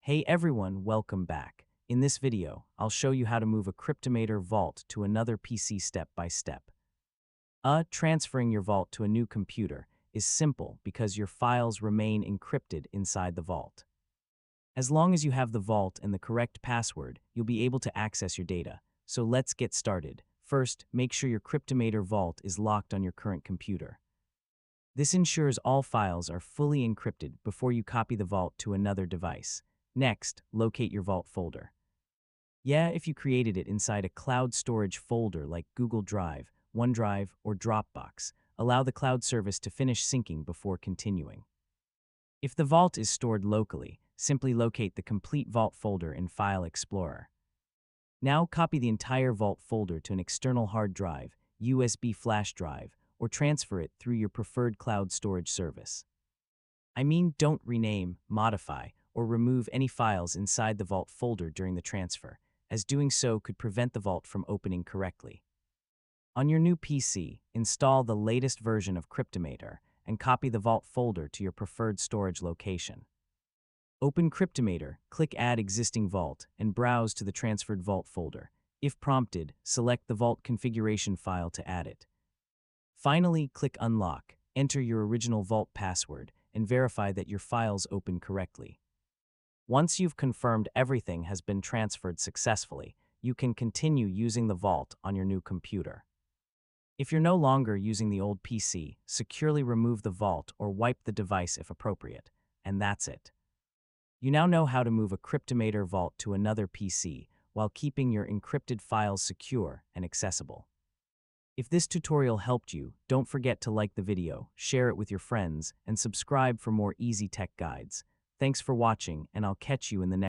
Hey everyone, welcome back. In this video, I'll show you how to move a Cryptomator vault to another PC step by step. Transferring your vault to a new computer is simple because your files remain encrypted inside the vault. As long as you have the vault and the correct password, you'll be able to access your data. So let's get started. First, make sure your Cryptomator vault is locked on your current computer. This ensures all files are fully encrypted before you copy the vault to another device. Next, locate your vault folder. If you created it inside a cloud storage folder like Google Drive, OneDrive, or Dropbox, allow the cloud service to finish syncing before continuing. If the vault is stored locally, simply locate the complete vault folder in File Explorer. Now copy the entire vault folder to an external hard drive, USB flash drive, or transfer it through your preferred cloud storage service. Don't rename, modify, or remove any files inside the vault folder during the transfer, as doing so could prevent the vault from opening correctly. On your new PC, install the latest version of Cryptomator and copy the vault folder to your preferred storage location. Open Cryptomator, click Add Existing Vault, and browse to the transferred vault folder. If prompted, select the vault configuration file to add it. Finally, click Unlock, enter your original vault password, and verify that your files open correctly. Once you've confirmed everything has been transferred successfully, you can continue using the vault on your new computer. If you're no longer using the old PC, securely remove the vault or wipe the device if appropriate, and that's it. You now know how to move a Cryptomator vault to another PC while keeping your encrypted files secure and accessible. If this tutorial helped you, don't forget to like the video, share it with your friends, and subscribe for more easy tech guides. Thanks for watching, and I'll catch you in the next